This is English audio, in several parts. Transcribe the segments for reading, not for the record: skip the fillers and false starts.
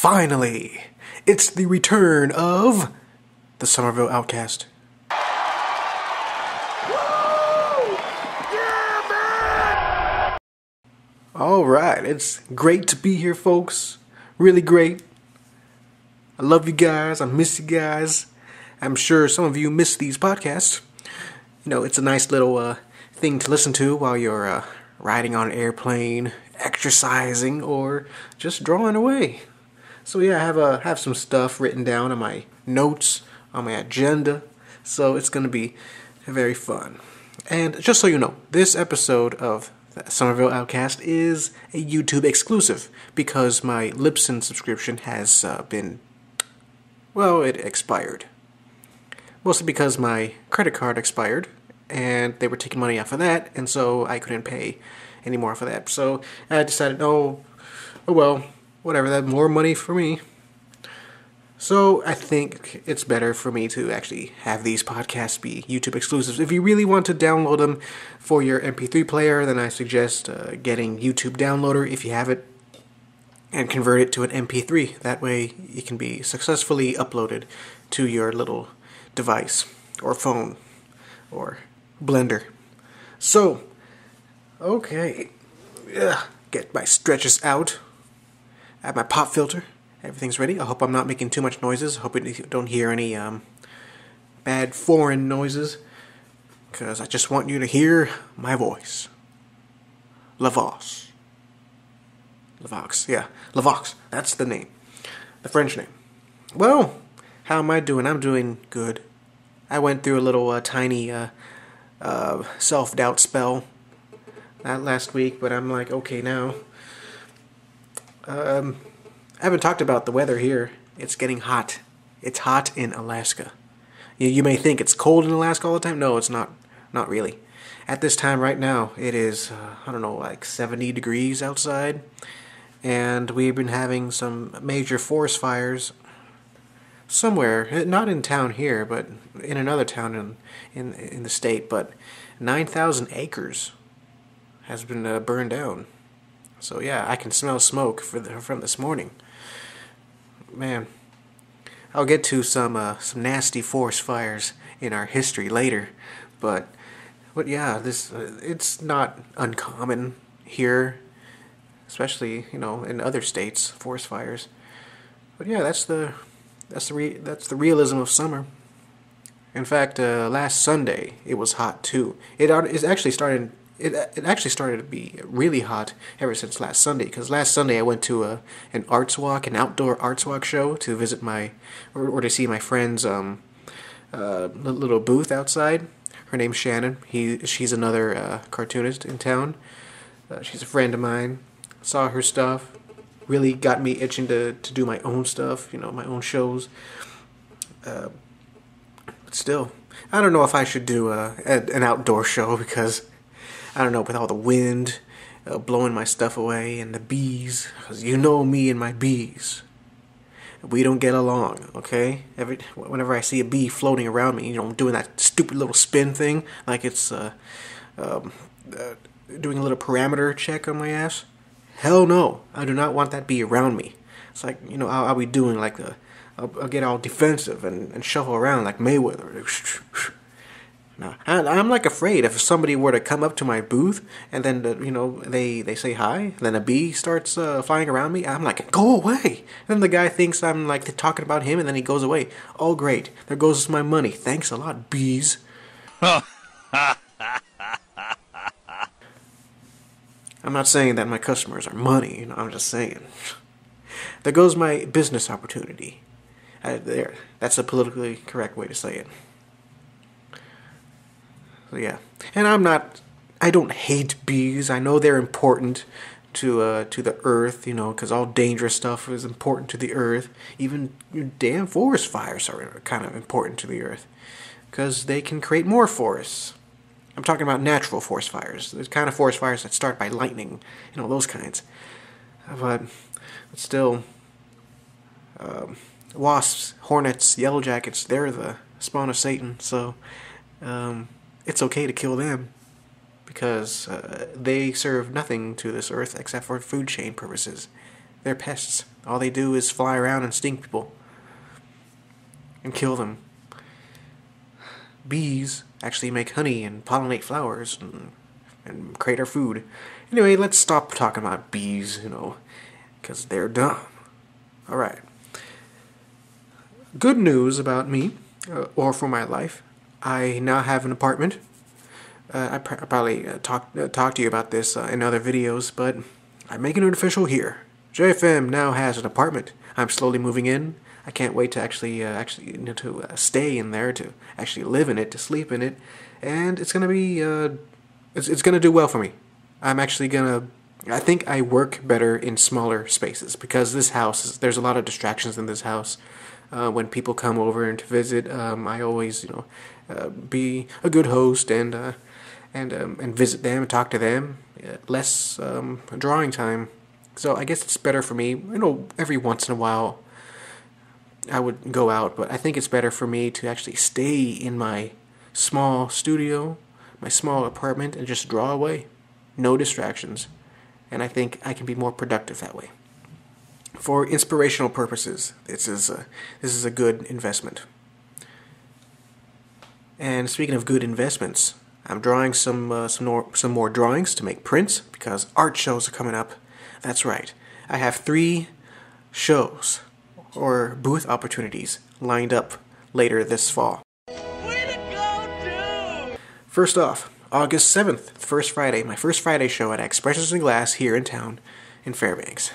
Finally, it's the return of the Summerville Outcast. Alright, it's great to be here, folks. Really great. I love you guys. I miss you guys. I'm sure some of you miss these podcasts. You know, it's a nice little thing to listen to while you're riding on an airplane, exercising, or just drawing away. So yeah, I have some stuff written down on my notes, on my agenda. So it's going to be very fun. And just so you know, this episode of Summerville Outcast is a YouTube exclusive because my Libsyn subscription has it expired. Mostly because my credit card expired and they were taking money off of that, and so I couldn't pay any more off of that. So I decided, oh well, whatever, that's more money for me. So I think it's better for me to actually have these podcasts be YouTube exclusives. If you really want to download them for your MP3 player, then I suggest getting YouTube Downloader if you have it, and convert it to an MP3. That way it can be successfully uploaded to your little device, or phone, or blender. So, okay, get my stretches out, add my pop filter. Everything's ready. I hope I'm not making too much noises. I hope you don't hear any bad foreign noises, because I just want you to hear my voice. Lavox, yeah. Lavox, that's the name. The French name. Well, how am I doing? I'm doing good. I went through a little tiny self-doubt spell last week, but I'm like, okay now. I haven't talked about the weather here. It's getting hot. It's hot in Alaska. You may think it's cold in Alaska all the time. No, it's not. Not really. At this time right now, it is, like 70 degrees outside. And we've been having some major forest fires somewhere, not in town here, but in another town in the state. But 9,000 acres has been burned down. So yeah, I can smell smoke from this morning. Man, I'll get to some nasty forest fires in our history later, but yeah, it's not uncommon here, especially in other states, forest fires. But yeah, that's the realism of summer. In fact, last Sunday it was hot too. It actually started to be really hot ever since last Sunday, because last Sunday I went to an outdoor arts walk show to visit or to see my friend's little booth outside. Her name's Shannon. She's another cartoonist in town. She's a friend of mine. Saw her stuff. Really got me itching to do my own stuff, my own shows. But still, I don't know if I should do an outdoor show, because I don't know, with all the wind blowing my stuff away and the bees, because you know me and my bees. We don't get along, okay? Whenever I see a bee floating around me, doing that stupid little spin thing, like it's doing a little parameter check on my ass. Hell no, I do not want that bee around me. It's like, I'll be doing like I'll get all defensive and shuffle around like Mayweather. No, I'm like afraid if somebody were to come up to my booth and then they say hi, and then a bee starts flying around me. I'm like, go away. And then the guy thinks I'm like talking about him, and then he goes away. Oh great, there goes my money. Thanks a lot, bees. I'm not saying that my customers are money. I'm just saying there goes my business opportunity. That's a politically correct way to say it. So yeah, and I don't hate bees. I know they're important to the earth, because all dangerous stuff is important to the earth. Even damn forest fires are kind of important to the earth, because they can create more forests. I'm talking about natural forest fires. There's kind of forest fires that start by lightning, those kinds. But still, wasps, hornets, yellow jackets, they're the spawn of Satan, so it's okay to kill them, because they serve nothing to this earth except for food chain purposes. They're pests. All they do is fly around and sting people and kill them. Bees actually make honey and pollinate flowers and create our food. Anyway, let's stop talking about bees, because they're dumb. Alright. Good news about me, or for my life. I now have an apartment. I probably talked to you about this in other videos, but I'm making it official here. JFM now has an apartment. I'm slowly moving in. I can't wait to actually stay in there, to actually live in it, to sleep in it, and it's gonna be it's gonna do well for me. I'm actually gonna. I think I work better in smaller spaces because this house there's a lot of distractions in this house. When people come over and to visit, I always be a good host and visit them and talk to them. Less drawing time, so I guess it's better for me. Every once in a while I would go out, but I think it's better for me to actually stay in my small studio, my small apartment, and just draw away. No distractions. And I think I can be more productive that way. For inspirational purposes, this is a good investment. And speaking of good investments, I'm drawing some more drawings to make prints because art shows are coming up. That's right. I have 3 shows or booth opportunities lined up later this fall. Way to go, dude! First off, August 7th, first Friday, my first Friday show at Expressions in Glass here in town in Fairbanks.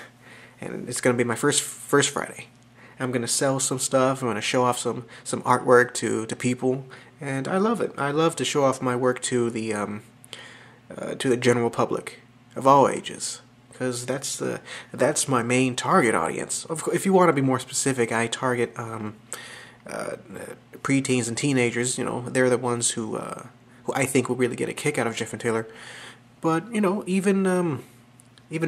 And it's going to be my first Friday. I'm going to sell some stuff. I'm going to show off some artwork to people, and I love it. I love to show off my work to the general public of all ages, because that's my main target audience. If you want to be more specific, I target preteens and teenagers. They're the ones who I think will really get a kick out of Jeff and Taylor. But even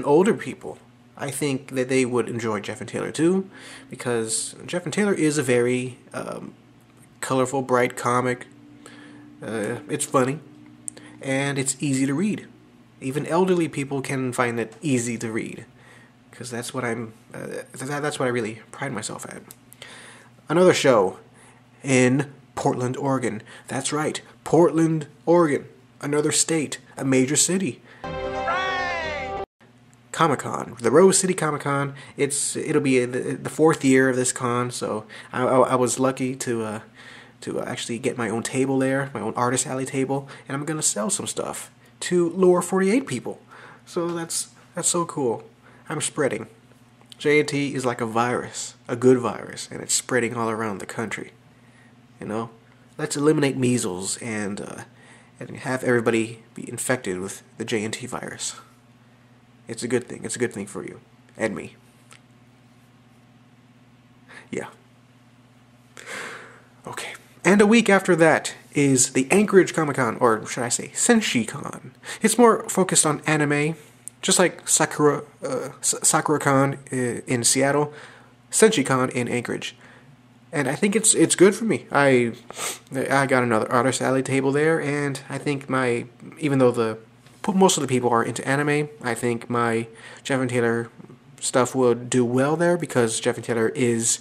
older people, I think that they would enjoy Jeff and Taylor too, because Jeff and Taylor is a very colorful, bright comic. It's funny, and it's easy to read. Even elderly people can find it easy to read, because that's what that's what I really pride myself at. Another show in Portland, Oregon. That's right, Portland, Oregon. Another state, a major city. Comic-Con, the Rose City Comic-Con. It'll be the 4th year of this con, so I was lucky to actually get my own table there, my own artist alley table, and I'm gonna sell some stuff to lower 48 people. So that's so cool. I'm spreading. JNT is like a virus, a good virus, and it's spreading all around the country. Let's eliminate measles and have everybody be infected with the JNT virus. It's a good thing. It's a good thing for you. And me. Yeah. Okay. And a week after that is the Anchorage Comic-Con, or should I say Senshi-Con. It's more focused on anime, just like Sakura-Con in Seattle, Senshi-Con in Anchorage. And I think it's good for me. I got another artist alley table there, and I think even though most of the people are into anime, I think my Jeff and Taylor stuff would do well there because Jeff and Taylor is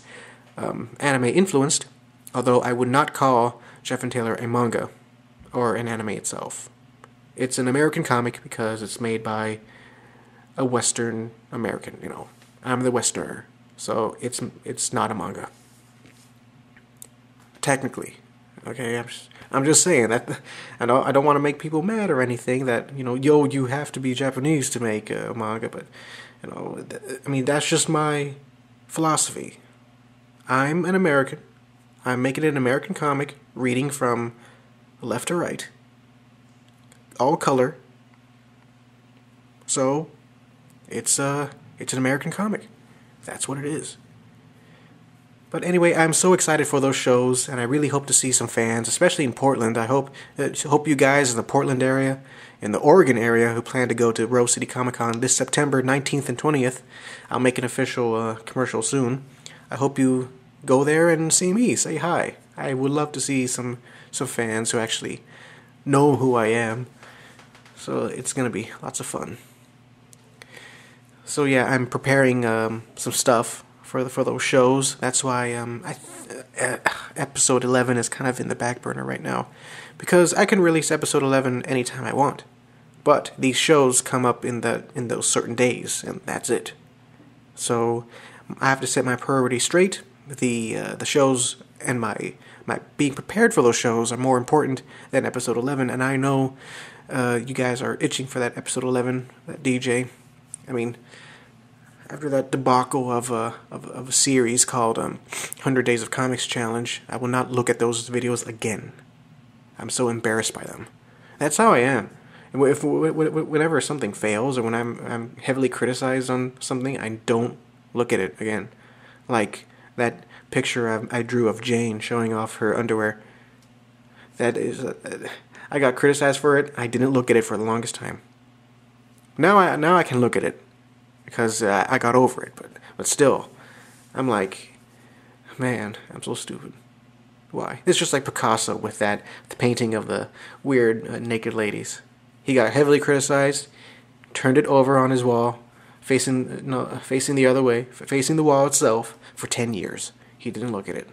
anime influenced, although I would not call Jeff and Taylor a manga or an anime itself. It's an American comic because it's made by a Western American, I'm the Westerner, so it's not a manga. Technically. Okay, I'm just saying that I don't want to make people mad or anything that, you have to be Japanese to make a manga, but, that's just my philosophy. I'm an American. I'm making an American comic, reading from left to right. All color. So, it's an American comic. That's what it is. But anyway, I'm so excited for those shows, and I really hope to see some fans, especially in Portland. I hope you guys in the Portland area, in the Oregon area, who plan to go to Rose City Comic Con this September 19th and 20th. I'll make an official commercial soon. I hope you go there and see me, say hi. I would love to see some fans who actually know who I am. So it's going to be lots of fun. So yeah, I'm preparing some stuff for those shows. That's why episode 11 is kind of in the back burner right now, because I can release episode 11 anytime I want. But these shows come up in those certain days, and that's it. So I have to set my priorities straight. The shows and my being prepared for those shows are more important than episode 11, and I know you guys are itching for that episode 11, that DJ. I mean, after that debacle of a series called 100 Days of Comics Challenge, I will not look at those videos again. I'm so embarrassed by them. That's how I am. Whenever something fails, or when I'm heavily criticized on something, I don't look at it again. Like that picture I drew of Jane showing off her underwear. That is, I got criticized for it. I didn't look at it for the longest time. Now I can look at it, because I got over it. But still, I'm like, man, I'm so stupid. Why? It's just like Picasso with the painting of the weird naked ladies. He got heavily criticized, turned it over on his wall, facing the other way, facing the wall itself for 10 years. He didn't look at it.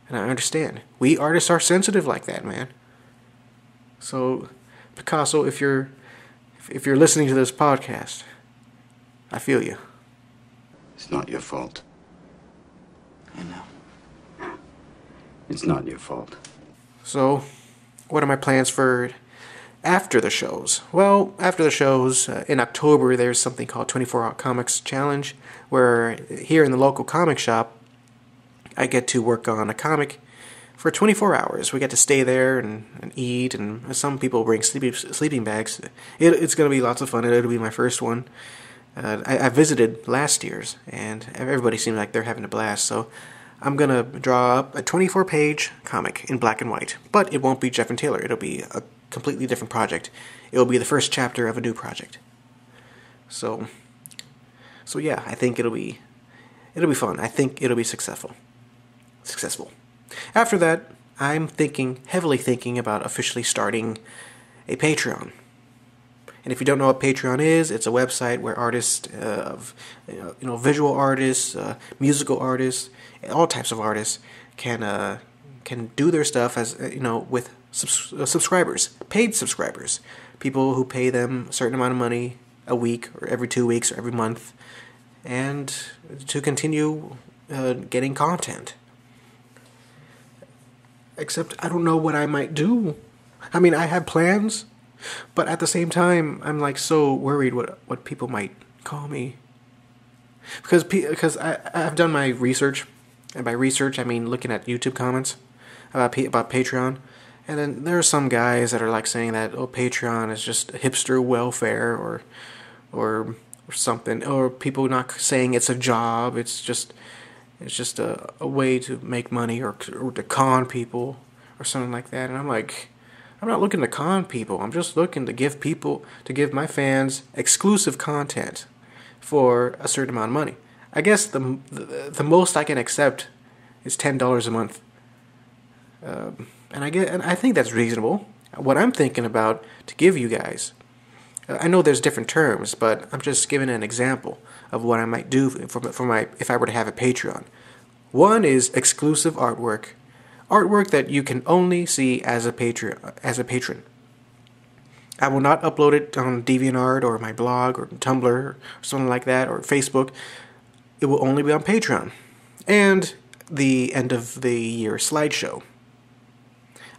And I understand. We artists are sensitive like that, man. So, Picasso, if you're listening to this podcast, I feel you. It's not your fault. I know. It's not your fault. So, what are my plans for after the shows? Well, after the shows, in October, there's something called 24-Hour Comics Challenge, where here in the local comic shop, I get to work on a comic for 24 hours. We get to stay there and eat, and some people bring sleeping bags. It's going to be lots of fun. It'll be my first one. I visited last year's, and everybody seemed like they're having a blast, so I'm going to draw up a 24-page comic in black and white. But it won't be Jeff and Taylor. It'll be a completely different project. It'll be the first chapter of a new project. So yeah, I think it'll be fun. I think it'll be successful. After that, I'm heavily thinking about officially starting a Patreon. And if you don't know what Patreon is, it's a website where artists, visual artists, musical artists, all types of artists can do their stuff as with subscribers, paid subscribers, people who pay them a certain amount of money a week or every 2 weeks or every month, and to continue getting content. Except I don't know what I might do. I mean, I have plans, but at the same time, I'm like so worried what people might call me. Because I've done my research, and by research I mean looking at YouTube comments about Patreon, and then there are some guys that are like saying that Patreon is just hipster welfare or something, or people not saying it's a job. It's just a way to make money or to con people or something like that. And I'm like, I'm not looking to con people. I'm just looking to give my fans exclusive content for a certain amount of money. I guess the most I can accept is $10 a month. And I think that's reasonable. What I'm thinking about to give you guys, I know there's different terms, but I'm just giving an example of what I might do if I were to have a Patreon. One is exclusive artwork that you can only see as a patron. I will not upload it on DeviantArt or my blog or Tumblr or something like that, or Facebook. It will only be on Patreon. And the end of the year slideshow.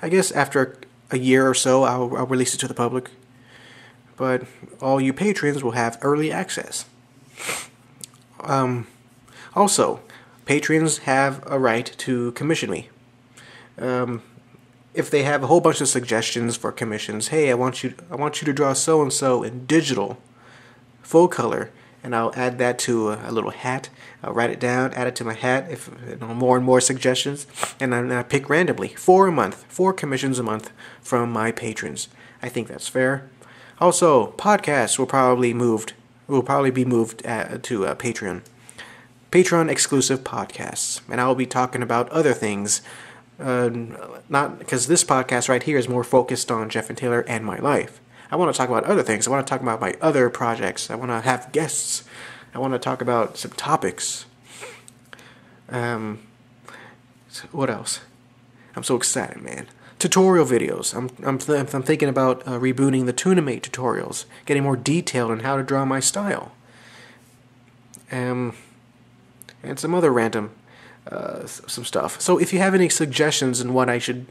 I guess after a year or so, I'll release it to the public. But all you patrons will have early access. Also, patrons have a right to commission me. If they have a whole bunch of suggestions for commissions, hey, I want you to draw so and so in digital, full color, and I'll add that to a little hat. I'll write it down, add it to my hat. If more and more suggestions, and I pick randomly 4 commissions a month from my patrons. I think that's fair. Also, podcasts will probably be moved to Patreon. Patreon exclusive podcasts, and I will be talking about other things. Not because this podcast right here is more focused on Jeff and Taylor and my life. I want to talk about other things. I want to talk about my other projects. I want to have guests. I want to talk about some topics. What else? I'm so excited, man. Tutorial videos. I'm thinking about rebooting the Tunimate tutorials, getting more detailed on how to draw my style. And some other random some stuff. So if you have any suggestions on what I should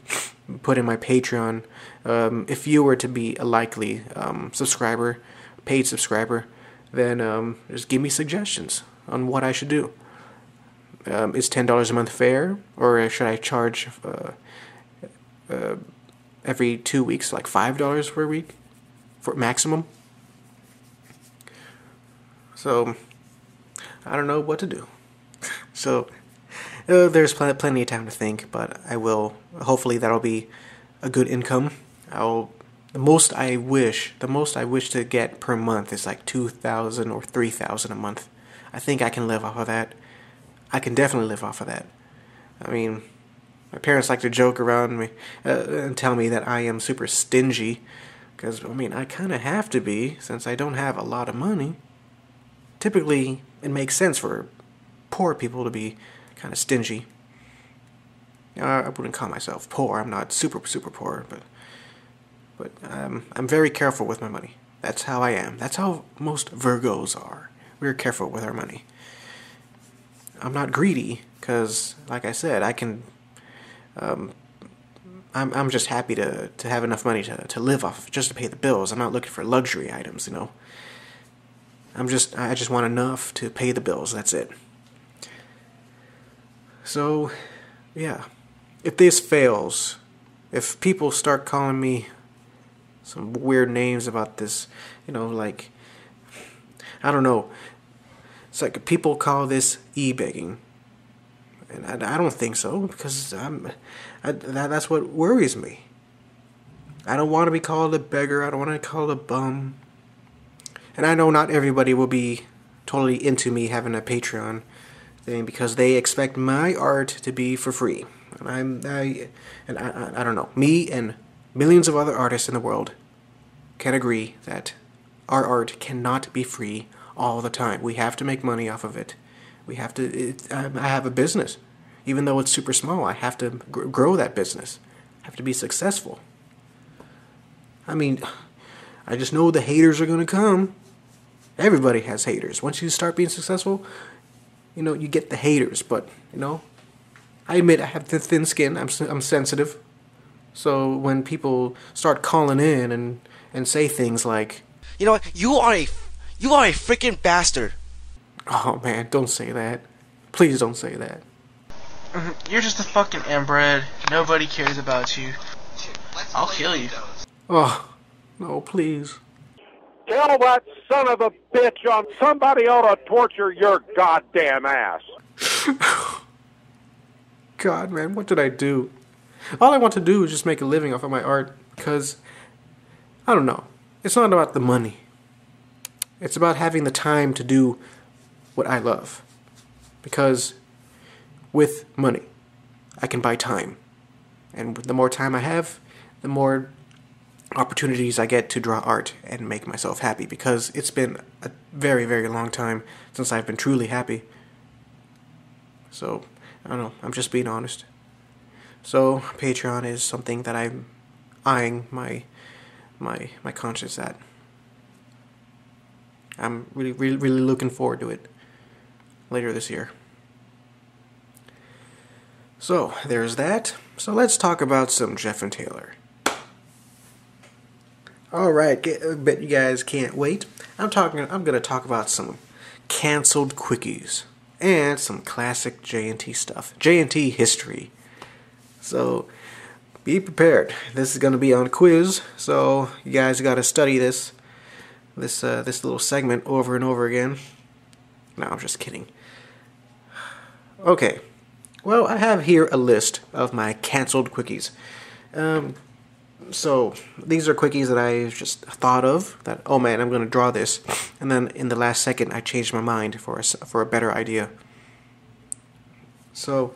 put in my Patreon, if you were to be a likely subscriber, paid subscriber, then just give me suggestions on what I should do. Is $10 a month fair, or should I charge every 2 weeks, like $5 per week for maximum? So I don't know what to do. So there's plenty of time to think, but I will. Hopefully that'll be a good income. The most I wish to get per month is like $2,000 or $3,000 a month. I think I can live off of that. I can definitely live off of that. I mean, my parents like to joke around me and tell me that I am super stingy, because I mean I kind of have to be since I don't have a lot of money. Typically, it makes sense for poor people to be kind of stingy. I wouldn't call myself poor. I'm not super poor, but I'm very careful with my money. That's how I am. That's how most Virgos are. We're careful with our money. I'm not greedy because, like I said, I can. I'm just happy to have enough money to live off, just to pay the bills. I'm not looking for luxury items, you know. I just want enough to pay the bills. That's it. So, yeah. If this fails, if people start calling me some weird names about this, you know, like, I don't know. It's like people call this e-begging. And I don't think so, because that's what worries me. I don't want to be called a beggar. I don't want to be called a bum. And I know not everybody will be totally into me having a Patreon thing because they expect my art to be for free. And I don't know. Me and millions of other artists in the world can agree that our art cannot be free all the time. We have to make money off of it. We have to. I have a business, even though it's super small. I have to grow that business. I have to be successful. I mean, I just know the haters are going to come. Everybody has haters. Once you start being successful, you know, you get the haters. But, you know, I admit I have thin skin. I'm sensitive. So when people start calling in and say things like, you know what, you are a freaking bastard. Oh man, don't say that. Please don't say that. You're just a fucking inbred. Nobody cares about you. I'll kill you. Oh, no, please. Tell that son of a bitch on somebody ought to torture your goddamn ass. God, man, what did I do? All I want to do is just make a living off of my art because, I don't know, it's not about the money. It's about having the time to do what I love. Because with money, I can buy time. And the more time I have, the more opportunities I get to draw art and make myself happy, because it's been a very, very long time since I've been truly happy. So, I don't know, I'm just being honest. So, Patreon is something that I'm eyeing my conscience at. I'm really looking forward to it later this year. So, there's that. So, let's talk about some Jeff and Taylor. Alright, I bet you guys can't wait. I'm going to talk about some canceled quickies and some classic J&T stuff. J&T history. So, be prepared. This is going to be on quiz, so you guys got to study this little segment over and over again. No, I'm just kidding. Okay. Well, I have here a list of my canceled quickies. So, these are quickies that I just thought of, that, oh man, I'm going to draw this. And then in the last second, I changed my mind for a better idea. So,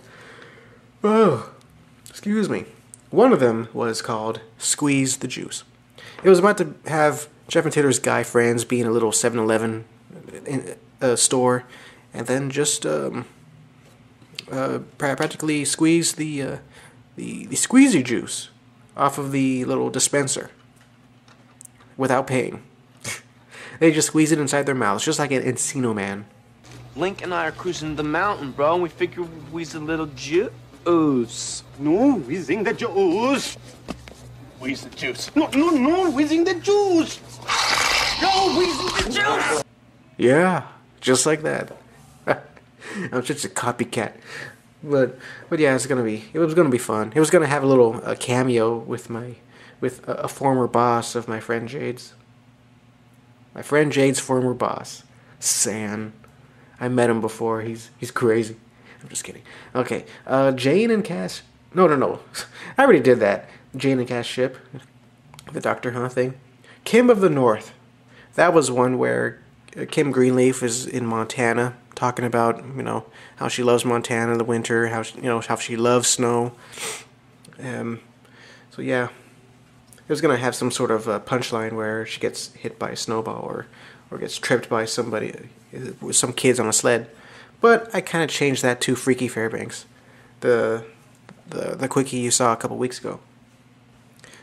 excuse me. One of them was called Squeeze the Juice. It was about to have Jeff and Taylor's guy friends be in a little 7-Eleven store, and then just practically squeeze the squeezy juice off of the little dispenser without paying. They just squeeze it inside their mouths, just like an Encino Man. Link and I are cruising the mountain, bro, and we figure we's a little juice. No, whizzing the juice. Wheeze the juice. No, whizzing the juice. No, whizzing the juice. Yeah, just like that. I'm such a copycat. But yeah, it was gonna be fun. It was gonna have a little cameo with a former boss of my friend Jade's. My friend Jade's former boss, San. I met him before. He's crazy. I'm just kidding. Okay, Jane and Cass. No. I already did that. Jane and Cass ship, the Doctor Who thing. Kim of the North. That was one where Kim Greenleaf is in Montana, talking about how she loves Montana in the winter, how she loves snow. So yeah, it was gonna have some sort of punchline where she gets hit by a snowball or gets tripped by somebody, some kids on a sled. But I kind of changed that to Freaky Fairbanks, the quickie you saw a couple weeks ago.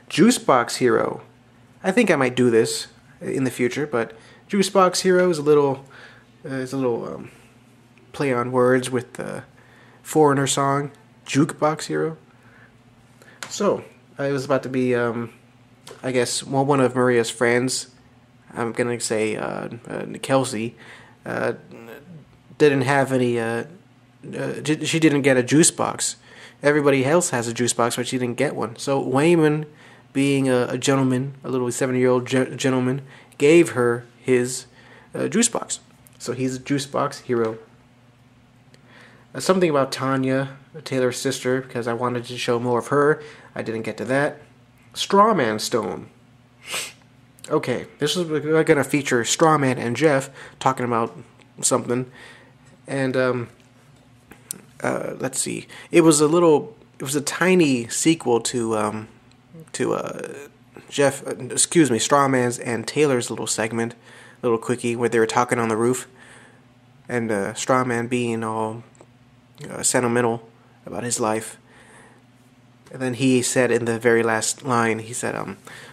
Juicebox Hero. I think I might do this in the future, but Juicebox Hero is a little play on words with the Foreigner song, Jukebox Hero. So, it was about to be, I guess, one of Maria's friends, I'm going to say Kelsey, didn't have any, she didn't get a juice box. Everybody else has a juice box, but she didn't get one. So Wayman, being a gentleman, a little 7-year-old gentleman, gave her his juice box. So he's a juice box hero. Something about Tanya, Taylor's sister, because I wanted to show more of her. I didn't get to that. Strawman Stone. Okay, this is going to feature Strawman and Jeff talking about something. And let's see. It was a tiny sequel to Strawman's and Taylor's little segment, little quickie where they were talking on the roof, and Strawman being all sentimental about his life. And then he said in the very last line, he said,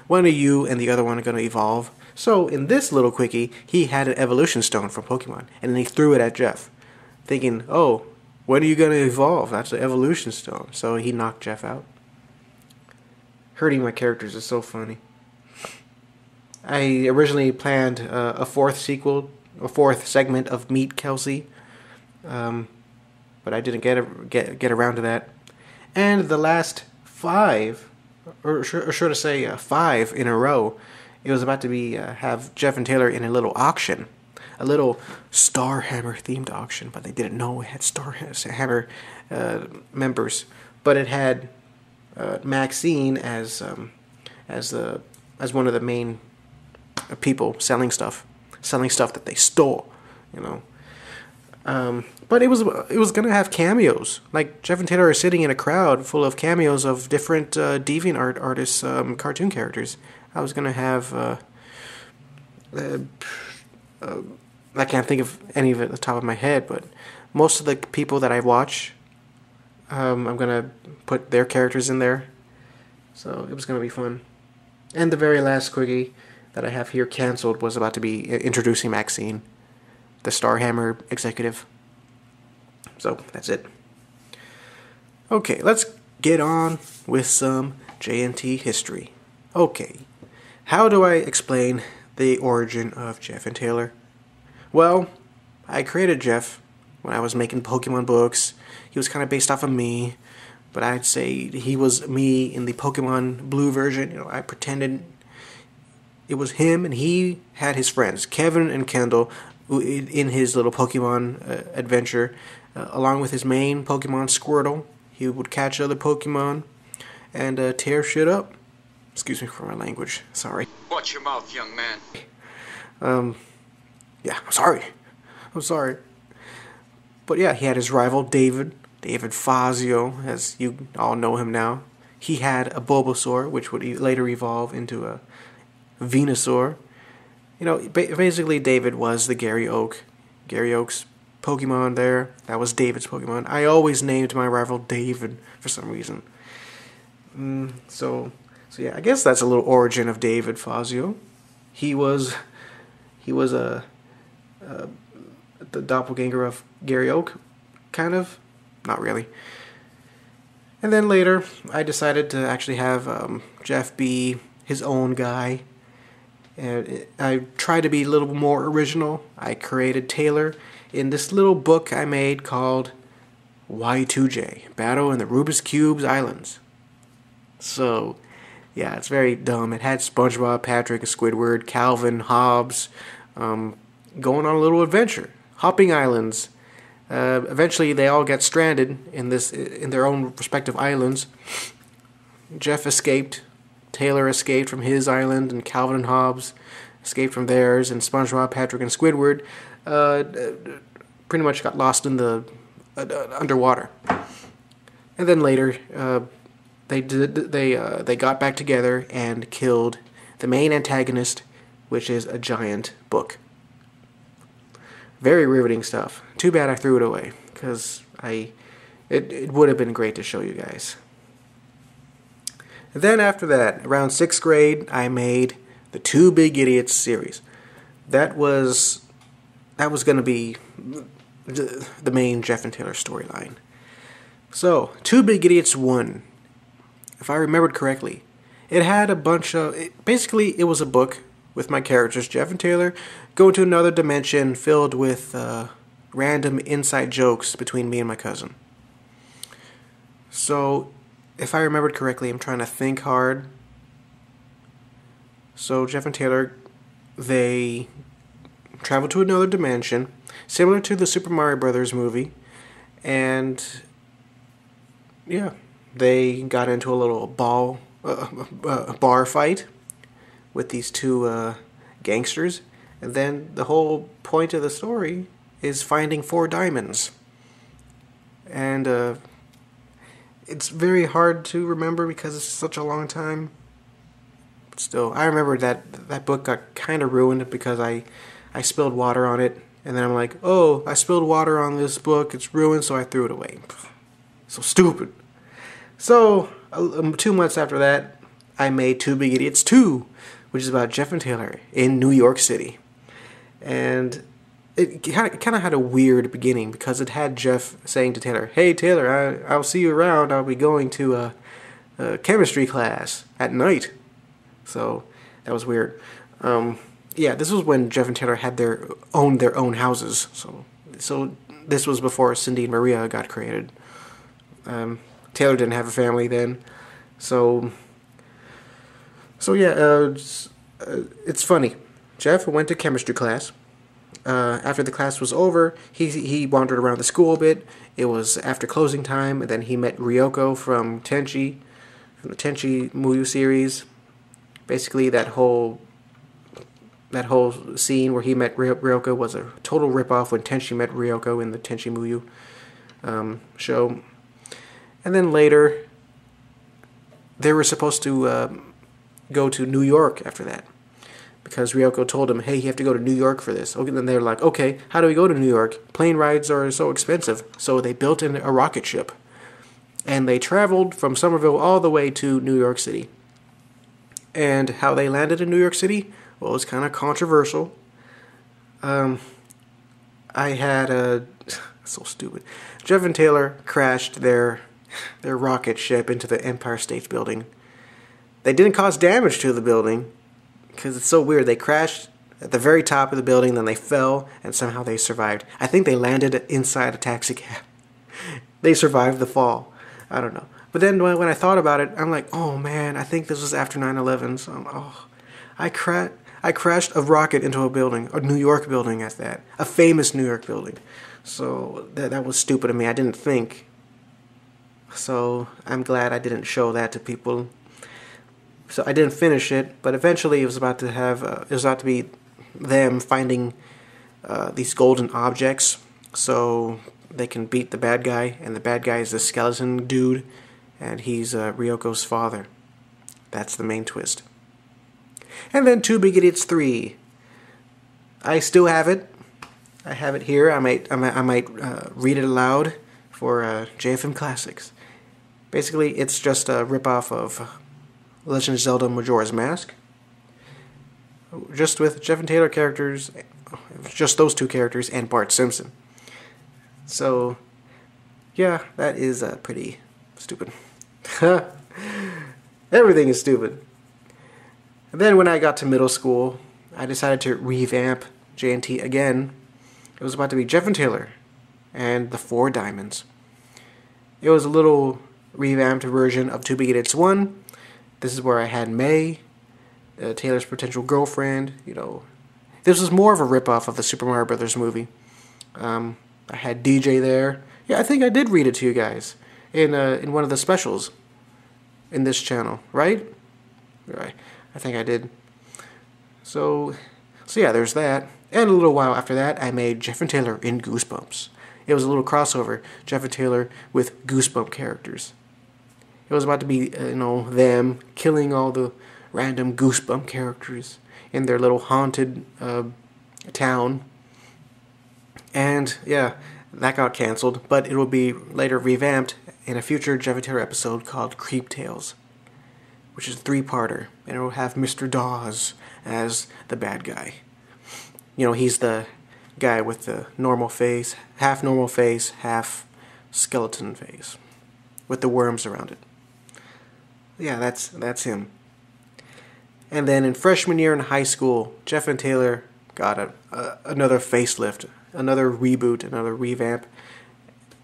"When are you and the other one are going to evolve?" So in this little quickie, he had an evolution stone from Pokemon, and then he threw it at Jeff, thinking, "Oh, when are you going to evolve? That's the evolution stone." So he knocked Jeff out. Hurting my characters is so funny. I originally planned a fourth segment of Meet Kelsey, but I didn't get around to that. And the last 5, or should I say 5 in a row, it was about to be have Jeff and Taylor in a little auction, a little Starhammer themed auction, but they didn't know it had Starhammer members, but it had Maxine as one of the main people selling stuff that they stole, But it was gonna have cameos. Like Jeff and Taylor are sitting in a crowd full of cameos of different DeviantArt artists, cartoon characters. I was gonna have I can't think of any of it at the top of my head, but most of the people that I watch, I'm gonna put their characters in there. So it was gonna be fun. And the very last quickie that I have here canceled was about to be introducing Maxine, the Starhammer executive. So that's it. Okay, let's get on with some JNT history. Okay, how do I explain the origin of Jeff and Taylor? Well, I created Jeff when I was making Pokemon books. He was kind of based off of me, but I'd say he was me in the Pokemon Blue version. I pretended it was him, and he had his friends, Kevin and Kendall, in his little Pokemon adventure, along with his main Pokemon, Squirtle. He would catch other Pokemon and tear shit up. Excuse me for my language. Sorry. Watch your mouth, young man. Yeah, I'm sorry. But yeah, he had his rival, David Fazio, as you all know him now. He had a Bulbasaur, which would later evolve into a Venusaur. Basically David was the Gary Oak Gary Oak's Pokemon there. That was David's Pokemon. I always named my rival David for some reason. So yeah, I guess that's a little origin of David Fazio. He was the doppelganger of Gary Oak, kind of, not really. And then later, I decided to actually have Jeff be his own guy. And I tried to be a little more original. I created Taylor in this little book I made called Y2J, Battle in the Rubik's Cube's Islands. So, yeah, it's very dumb. It had SpongeBob, Patrick, Squidward, Calvin, Hobbs, going on a little adventure, hopping islands. Eventually, they all get stranded in their own respective islands. Jeff escaped. Taylor escaped from his island, and Calvin and Hobbs escaped from theirs, and SpongeBob, Patrick, and Squidward pretty much got lost in the underwater. And then later, they got back together and killed the main antagonist, which is a giant book. Very riveting stuff. Too bad I threw it away, because it would have been great to show you guys. And then after that, around 6th grade, I made the Two Big Idiots series. That was going to be the main Jeff and Taylor storyline. So, Two Big Idiots 1, if I remembered correctly, it had a bunch of... Basically, it was a book with my characters, Jeff and Taylor, go into another dimension filled with random inside jokes between me and my cousin. So, if I remembered correctly, I'm trying to think hard. So, Jeff and Taylor, they travel to another dimension, similar to the Super Mario Brothers movie, and yeah, they got into a little bar fight with these two gangsters, and then the whole point of the story is finding 4 diamonds. And it's very hard to remember because it's such a long time. But still, I remember that book got kind of ruined because I spilled water on it, and then I'm like, oh, I spilled water on this book, it's ruined, so I threw it away. So stupid. So, 2 months after that, I made Two Big Idiots 2, which is about Jeff and Taylor in New York City. And it kind of had a weird beginning because it had Jeff saying to Taylor, hey Taylor, I'll see you around, I'll be going to a chemistry class at night. So, that was weird. Yeah, this was when Jeff and Taylor had their own houses. So this was before Cindy and Maria got created. Taylor didn't have a family then, so yeah, it's funny. Jeff went to chemistry class. After the class was over, he wandered around the school a bit. It was after closing time, and then he met Ryoko from the Tenchi Muyo series. Basically, that whole scene where he met Ryoko was a total ripoff when Tenchi met Ryoko in the Tenchi Muyo show. And then later, they were supposed to go to New York after that, because Ryoko told him, hey, you have to go to New York for this. Okay, then they're like, okay, how do we go to New York? Plane rides are so expensive. So they built a rocket ship, and they traveled from Summerville all the way to New York City. And how they landed in New York City, well, it was kind of controversial. I had so stupid. Jeff and Taylor crashed their rocket ship into the Empire State Building. They didn't cause damage to the building, because it's so weird. They crashed at the very top of the building, then they fell, and somehow they survived. I think they landed inside a taxi cab. They survived the fall. I don't know. But then when I thought about it, I'm like, oh man, I think this was after 9/11. So I crashed a rocket into a building, a New York building at that, a famous New York building. So that was stupid of me. I didn't think. So I'm glad I didn't show that to people. So I didn't finish it, but eventually it was about to be them finding these golden objects so they can beat the bad guy, and the bad guy is a skeleton dude, and he's Ryoko's father. That's the main twist. And then Two Big Idiots 3. I still have it. I have it here. I might read it aloud for JFM Classics. Basically, it's just a ripoff of Legend of Zelda Majora's Mask, just with Jeff and Taylor characters, just those two characters, and Bart Simpson. So, yeah, that is pretty stupid. Everything is stupid. And then when I got to middle school, I decided to revamp JNT again. It was about to be Jeff and Taylor and the Four Diamonds. It was a little revamped version of To Be It's One. This is where I had May, Taylor's potential girlfriend. You know, this was more of a ripoff of the Super Mario Brothers movie. I had DJ there. Yeah, I think I did read it to you guys in one of the specials in this channel, right? Right. I think I did. So yeah, there's that. And a little while after that, I made Jeff and Taylor in Goosebumps. It was a little crossover, Jeff and Taylor with Goosebump characters. It was about to be, them killing all the random Goosebump characters in their little haunted town. And, yeah, that got canceled, but it will be later revamped in a future Jeff and Taylor episode called Creep Tales, which is a 3-parter, and it will have Mr. Dawes as the bad guy. You know, he's the guy with the normal face, half skeleton face, with the worms around it. Yeah, that's him. And then in freshman year in high school, Jeff and Taylor got another facelift, another reboot, another revamp,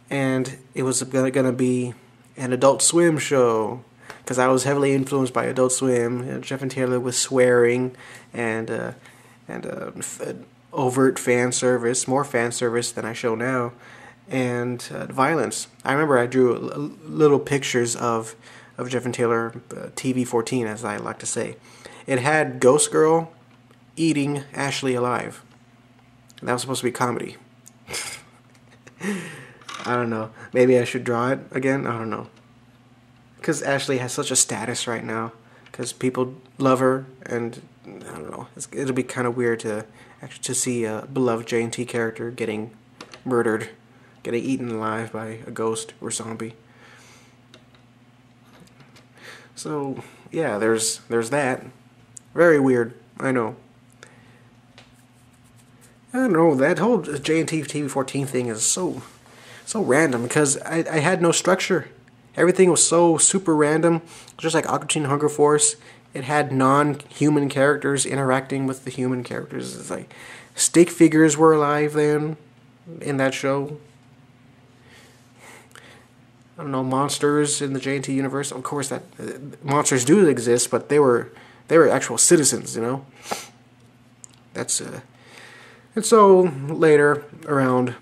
and it was gonna be an Adult Swim show, because I was heavily influenced by Adult Swim. Jeff and Taylor was swearing and overt fan service, more fan service than I show now, and violence. I remember I drew little pictures of Jeff and Taylor TV-14, as I like to say. It had Ghost Girl eating Ashley alive. That was supposed to be comedy. I don't know. Maybe I should draw it again? I don't know. Because Ashley has such a status right now. Because people love her, and I don't know. It'll be kind of weird to see a beloved J&T character getting murdered, getting eaten alive by a ghost or zombie. So yeah, there's that. Very weird, I know. I don't know, that whole J&T TV-14 thing is so random, because I had no structure. Everything was so super random, just like Aqua Teen Hunger Force. It had non-human characters interacting with the human characters. It's like stick figures were alive then in that show. I don't know, monsters in the J&T universe. Of course, that monsters do exist, but they were actual citizens, you know. That's and so later, around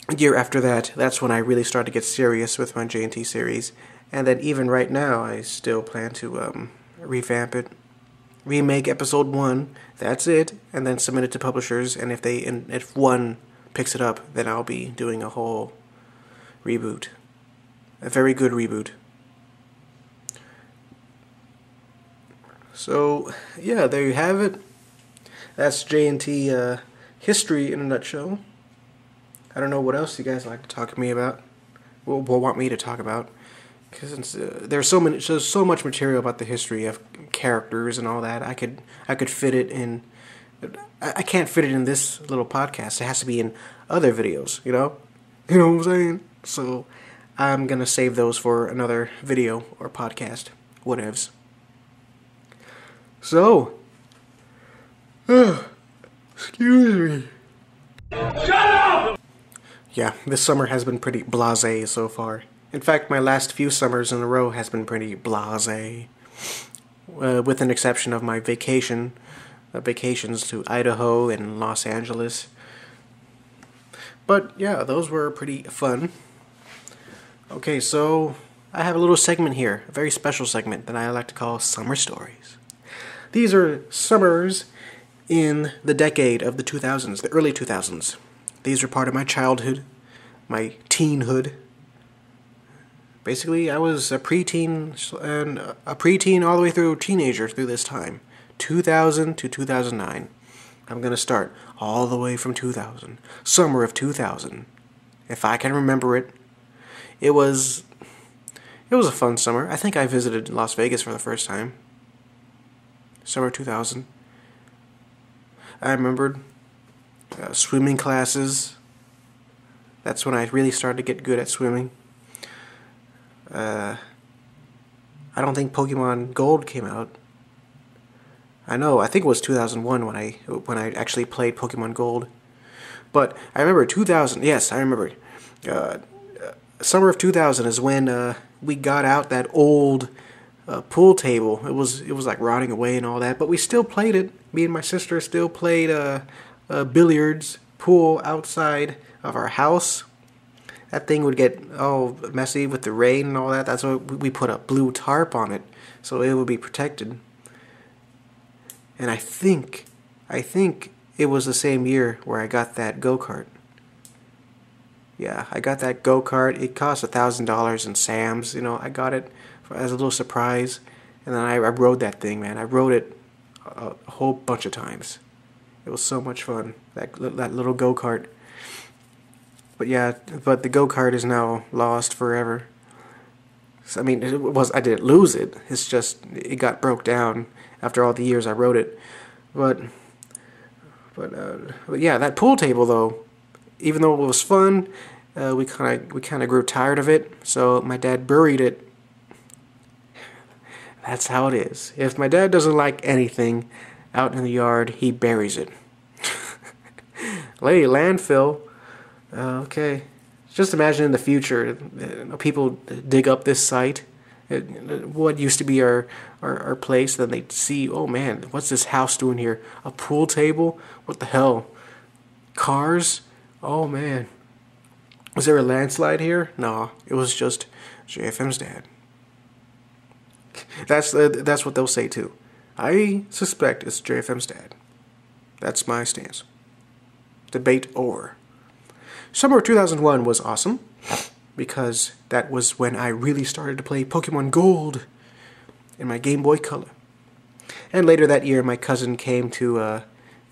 a year after that, that's when I really started to get serious with my J&T series. And then even right now, I still plan to revamp it, remake episode 1. That's it, and then submit it to publishers. And if one picks it up, then I'll be doing a whole reboot, a very good reboot. So yeah, there you have it. That's J&T history in a nutshell. I don't know what else you guys like to talk to me about. Will want me to talk about, because there's so much material about the history of characters and all that. I could fit it in. I can't fit it in this little podcast. It has to be in other videos. You know what I'm saying? So I'm gonna save those for another video or podcast, whatevs. So, excuse me. Shut up! Yeah, this summer has been pretty blasé so far. In fact, my last few summers in a row has been pretty blasé. With an exception of my vacations to Idaho and Los Angeles. But yeah, those were pretty fun. Okay, so I have a little segment here, a very special segment that I like to call Summer Stories. These are summers in the decade of the 2000s, the early 2000s. These were part of my childhood, my teenhood. Basically, I was a preteen all the way through teenager through this time, 2000 to 2009. I'm gonna start all the way from 2000, summer of 2000, if I can remember it. It was a fun summer. I think I visited Las Vegas for the first time. Summer 2000. I remembered swimming classes. That's when I really started to get good at swimming. I don't think Pokemon Gold came out. I think it was 2001 when I actually played Pokemon Gold. But I remember 2000. Yes, I remember. Summer of 2000 is when we got out that old pool table. It was like rotting away and all that, but we still played it. Me and my sister still played billiards, pool outside of our house. That thing would get all messy with the rain and all that. That's why we put a blue tarp on it, so it would be protected. And I think it was the same year where I got that go-kart. Yeah, I got that go-kart. It cost $1,000 in Sam's. I got it as a little surprise, and then I rode that thing, man. I rode it a whole bunch of times. It was so much fun, that little go-kart. But the go-kart is now lost forever. So, I mean, I didn't lose it. It's just it got broke down after all the years I rode it. But yeah, that pool table though, even though it was fun, we kind of grew tired of it. So my dad buried it. That's how it is. If my dad doesn't like anything out in the yard, he buries it. Lady landfill. Okay. Just imagine in the future, people dig up this site, what used to be our place, then they'd see, oh man, what's this house doing here? A pool table? What the hell? Cars? Oh man. Was there a landslide here? No, it was just JFM's dad. That's what they'll say too. I suspect it's JFM's dad. That's my stance. Debate over. Summer of 2001 was awesome because that was when I really started to play Pokemon Gold in my Game Boy Color. And later that year, my cousin came to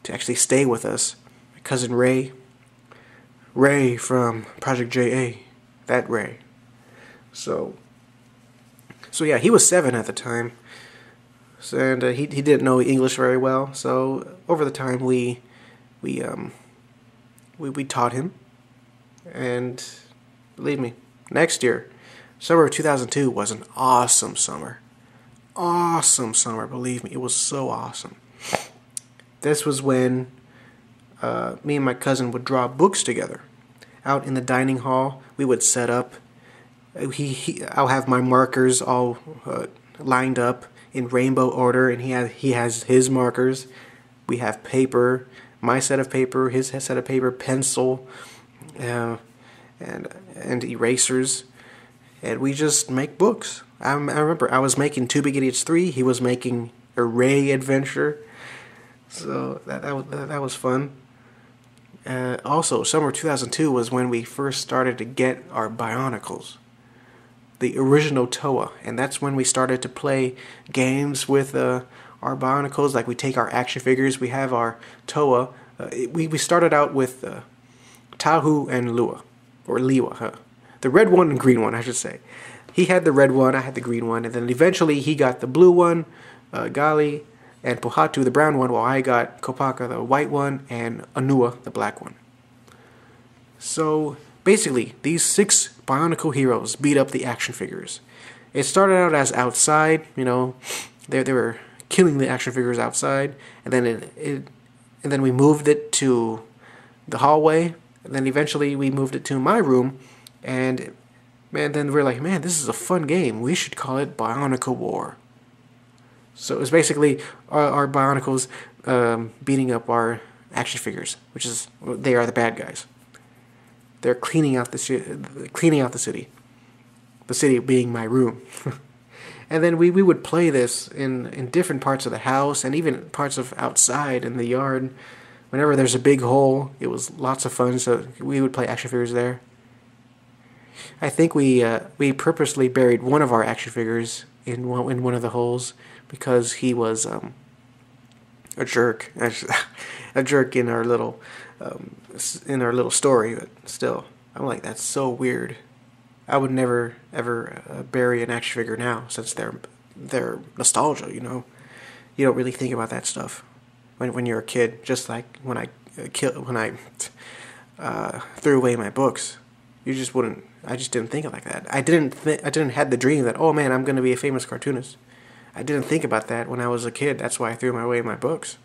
actually stay with us. My cousin Ray from Project JA, that Ray. So yeah, he was 7 at the time, and he didn't know English very well. So over the time, we taught him. And believe me, next year, summer of 2002 was an awesome summer. Awesome summer, believe me. It was so awesome. This was when me and my cousin would draw books together. Out in the dining hall, we would set up. I'll have my markers all lined up in rainbow order, and he has his markers. We have paper, my set of paper, his set of paper, pencil, and erasers, and we just make books. I remember I was making Two Big Idiots 3. He was making a Ray Adventure, so that was fun. Also, summer 2002 was when we first started to get our Bionicles, the original Toa, and that's when we started to play games with our Bionicles. Like we take our action figures, we have our Toa. We started out with Tahu and Lua, or Liwa, huh? The red one and green one, I should say. He had the red one, I had the green one, and then eventually he got the blue one, Gali, and Pohatu, the brown one, while I got Kopaka, the white one, and Anua, the black one. So basically, these 6 Bionicle heroes beat up the action figures. It started out as outside, they were killing the action figures outside, and then we moved it to the hallway. And then eventually we moved it to my room, and then we're like, man, this is a fun game. We should call it Bionicle War. So it was basically our Bionicles beating up our action figures, they are the bad guys. They're cleaning out the city. The city being my room. And then we would play this in different parts of the house and even parts of outside in the yard. Whenever there's a big hole, it was lots of fun, so we would play action figures there. I think we purposely buried one of our action figures in one of the holes because he was a jerk. a jerk in our little story, but still, I'm like, that's so weird. I would never ever bury an action figure now, since they're nostalgia. You know, you don't really think about that stuff when you're a kid. Just like when I threw away my books, you just wouldn't. I just didn't think of it like that. I didn't have the dream that, oh man, I'm gonna be a famous cartoonist. I didn't think about that when I was a kid. That's why I threw away my books.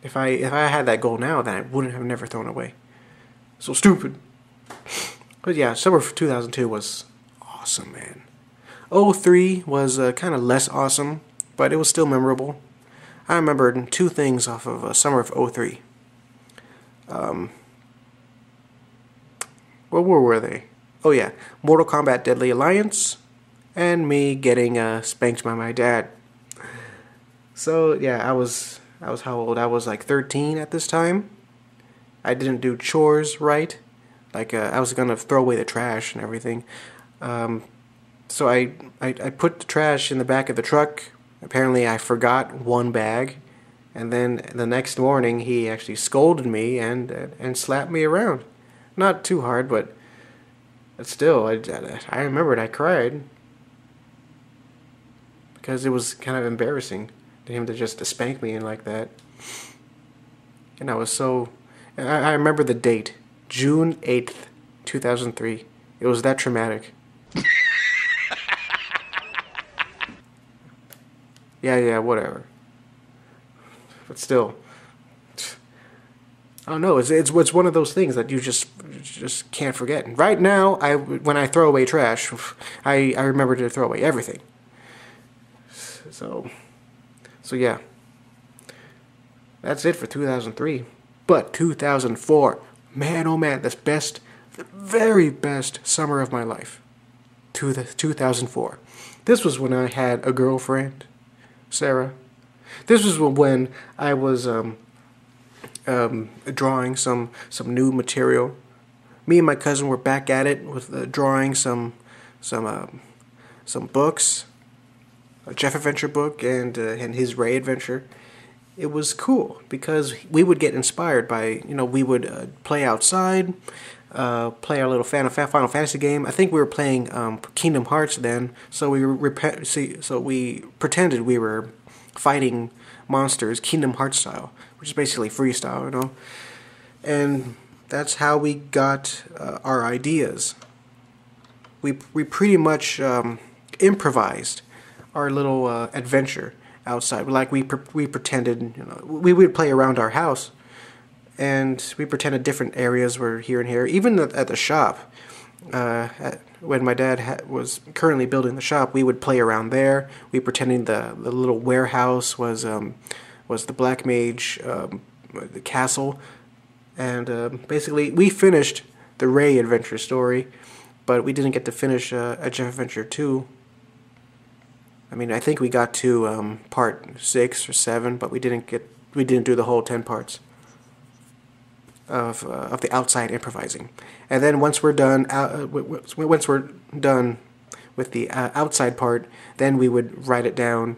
If I had that goal now, then I wouldn't have never thrown away. So stupid. But yeah, summer of 2002 was awesome, man. '03 was kind of less awesome, but it was still memorable. I remembered two things off of summer of '03. What were they? Oh yeah, Mortal Kombat Deadly Alliance, and me getting spanked by my dad. So yeah, I was how old? I was like 13 at this time. I didn't do chores right. Like I was gonna throw away the trash and everything. So I put the trash in the back of the truck. Apparently I forgot one bag, and then the next morning he actually scolded me and slapped me around. Not too hard, but still, I remembered I cried because it was kind of embarrassing to him to just spank me like that. And I was so... I remember the date, June 8th, 2003. It was that traumatic. Yeah, whatever. But still, I don't know. It's one of those things that you just can't forget. Right now, when I throw away trash, I remember to throw away everything. So yeah, that's it for 2003. But 2004, man, oh man, the very best summer of my life. 2004. This was when I had a girlfriend, Sarah. This was when I was drawing some new material. Me and my cousin were back at it with drawing some books, a Jeff Adventure book and his Ray Adventure. It was cool because we would get inspired by, we would play outside, play our little Final Fantasy game. I think we were playing Kingdom Hearts then, so we pretended we were fighting monsters Kingdom Hearts style, which is basically freestyle, And that's how we got our ideas. We pretty much improvised our little adventure outside. Like we pretended, we would play around our house, and we pretended different areas were here and here. Even at the shop, when my dad was currently building the shop, we would play around there. We pretending the little warehouse was the Black Mage, the castle, and basically we finished the Ray Adventure story, but we didn't get to finish a Jeff Adventure 2. I mean, I think we got to part 6 or 7, but we didn't do the whole 10 parts of the outside improvising. And then once we're done with the outside part, then we would write it down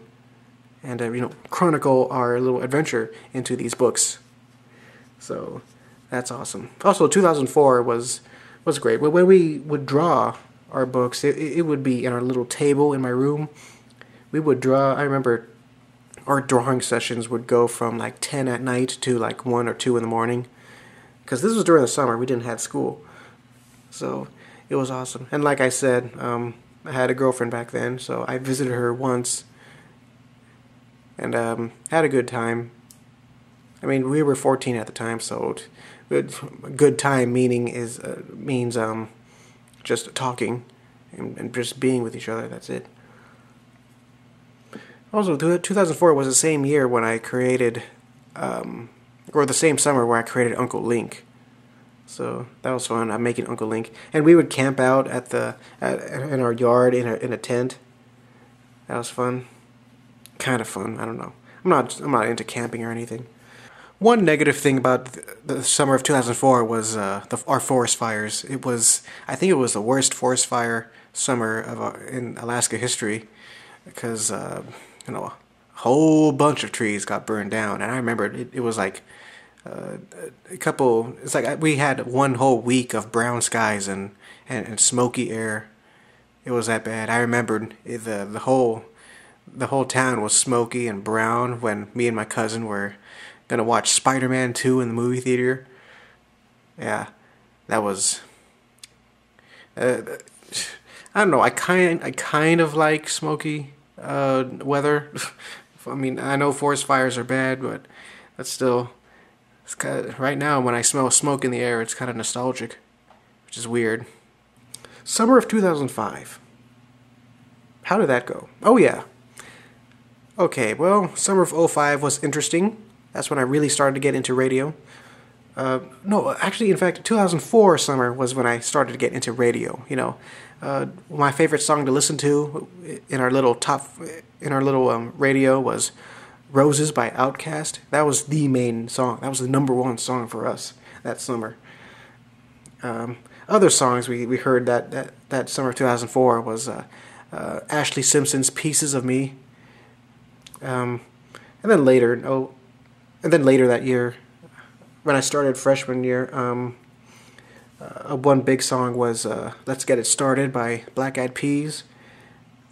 and chronicle our little adventure into these books. So that's awesome. Also, 2004 was great. When we would draw our books, it would be in our little table in my room. We would draw. I remember our drawing sessions would go from like 10 at night to like 1 or 2 in the morning. Because this was during the summer. We didn't have school. So it was awesome. And like I said, I had a girlfriend back then. So I visited her once. And had a good time. I mean, we were 14 at the time. So good time means just talking. And just being with each other. That's it. Also, 2004 was the same year when I created, or the same summer where I created Uncle Link. So that was fun. I'm making Uncle Link, and we would camp out in our yard in a tent. That was fun, kind of fun. I don't know. I'm not into camping or anything. One negative thing about the summer of 2004 was our forest fires. I think it was the worst forest fire summer in Alaska history, because whole bunch of trees got burned down, and I remember it was like a couple. It's like we had one whole week of brown skies and smoky air. It was that bad. I remembered the whole town was smoky and brown when me and my cousin were gonna watch Spider-Man 2 in the movie theater. Yeah, that was. I don't know. I kind of like smoky weather. I mean, I know forest fires are bad, but that's still. It's kind of, right now, when I smell smoke in the air, it's kind of nostalgic, which is weird. Summer of 2005. How did that go? Oh yeah. Okay, well, summer of 2005 was interesting. That's when I really started to get into radio. No, actually, in fact, 2004 summer was when I started to get into radio. You know, my favorite song to listen to in our little radio was "Roses" by Outcast. That was the main song. That was the number one song for us that summer. Other songs we heard that summer of 2004 was Ashley Simpson's "Pieces of Me," and then later that year. When I started freshman year, one big song was "Let's Get It Started" by Black Eyed Peas.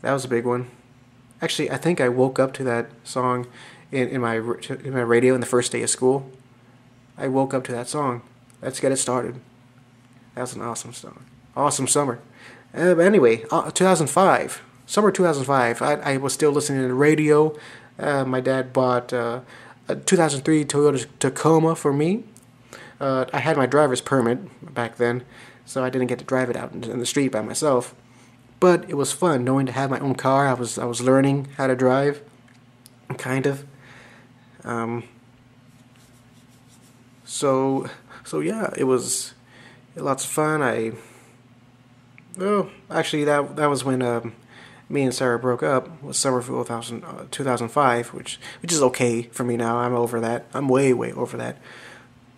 That was a big one. Actually, I think I woke up to that song in my radio in the first day of school. I woke up to that song. Let's Get It Started. That was an awesome song. Awesome summer. But anyway, 2005. Summer 2005. I was still listening to the radio. My dad bought a 2003 Toyota Tacoma for me. I had my driver's permit back then, so I didn't get to drive it out in the street by myself. But it was fun knowing to have my own car. I was learning how to drive, kind of. So yeah, it was lots of fun. Actually, that was when me and Sarah broke up. Was Summerville 2005, which is okay for me now. I'm over that. I'm way over that.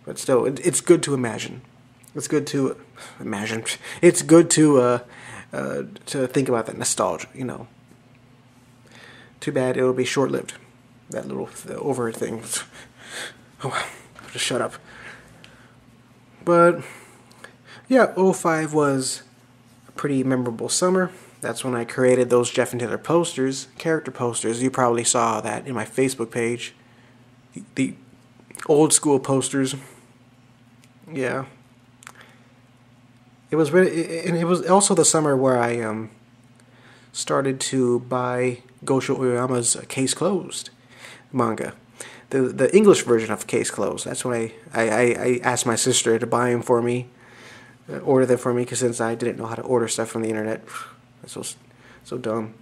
But still, it's good to imagine. It's good to imagine. It's good to think about that nostalgia. You know. Too bad it'll be short-lived. That little over thing. Oh, just shut up. But yeah, 2005 was a pretty memorable summer. That's when I created those Jeff and Taylor posters, character posters. You probably saw that in my Facebook page. The old school posters. Yeah. It was really, and it was also the summer where I started to buy Gosho Oyama's Case Closed manga. The English version of Case Closed. That's when I asked my sister to buy them for me, order them for me, because since I didn't know how to order stuff from the internet. That's so dumb.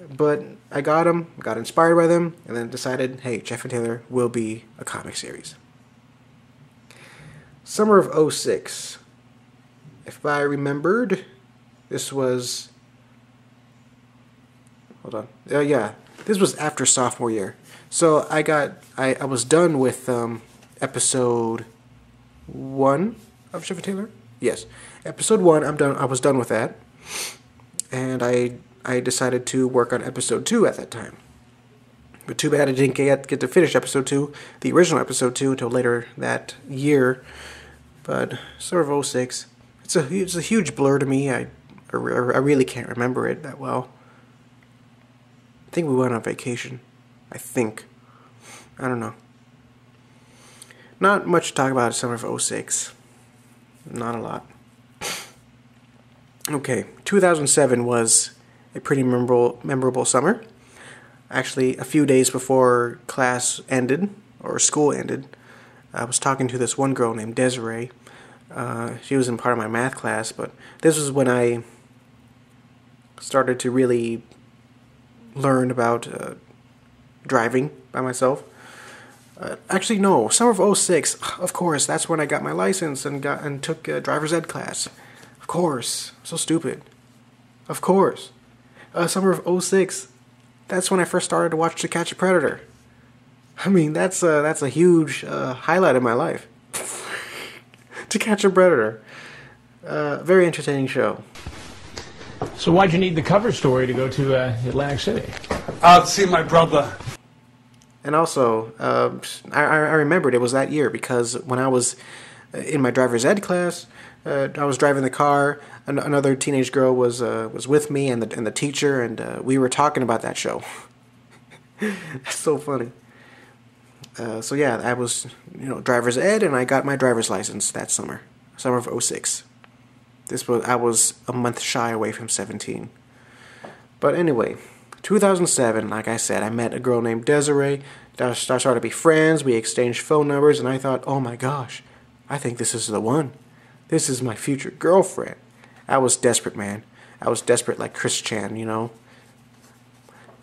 But I got them, got inspired by them, and then decided, hey, Jeff and Taylor will be a comic series. Summer of 2006. If I remembered, this was... Hold on. Yeah, this was after sophomore year. So I was done with episode 1 of Jeff and Taylor. Yes, episode 1. I'm done. I was done with that, and I decided to work on episode 2 at that time. But too bad I didn't get to finish episode 2, the original episode 2, until later that year. But sort of 2006. It's a huge blur to me. I really can't remember it that well. I think we went on vacation. I think. I don't know. Not much to talk about summer of 2006. Not a lot. Okay, 2007 was a pretty memorable summer. Actually, a few days before class ended, or school ended, I was talking to this one girl named Desiree. She was in part of my math class, but this was when I started to really learn about driving by myself. Actually, no, summer of 2006, of course, that's when I got my license and took driver's ed class. Of course, so stupid. Of course. Summer of 2006, that's when I first started to watch To Catch a Predator. I mean, that's a huge highlight of my life. To Catch a Predator. Very entertaining show. So why'd you need the cover story to go to Atlantic City? Out to see my brother. And also, I remembered it was that year because when I was in my driver's ed class, I was driving the car. Another teenage girl was with me and the teacher, and we were talking about that show. That's so funny. So yeah, I was driver's ed, and I got my driver's license that summer of '06. I was a month shy away from 17. But anyway, 2007, like I said, I met a girl named Desiree. I started to be friends. We exchanged phone numbers, and I thought, oh my gosh, I think this is the one. This is my future girlfriend. I was desperate, man. I was desperate like Chris Chan,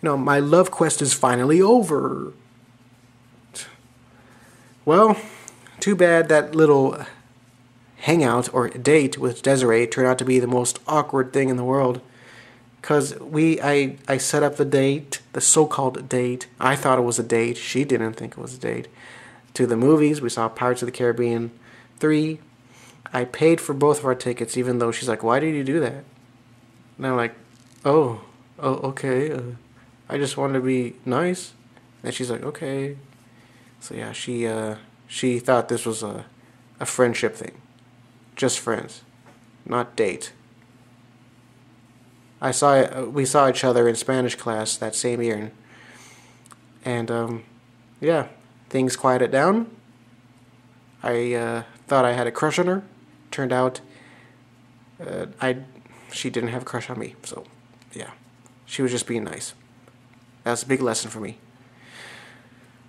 my love quest is finally over. Well, too bad that little hangout or date with Desiree turned out to be the most awkward thing in the world. Because I set up the date, the so-called date. I thought it was a date. She didn't think it was a date. To the movies. We saw Pirates of the Caribbean 3. I paid for both of our tickets, even though she's like, why did you do that? And I'm like, oh, okay. I just wanted to be nice. And she's like, okay. So yeah, she thought this was a friendship thing. Just friends. Not date. We saw each other in Spanish class that same year. And yeah, things quieted down. I thought I had a crush on her. Turned out she didn't have a crush on me. So yeah, she was just being nice. That's a big lesson for me.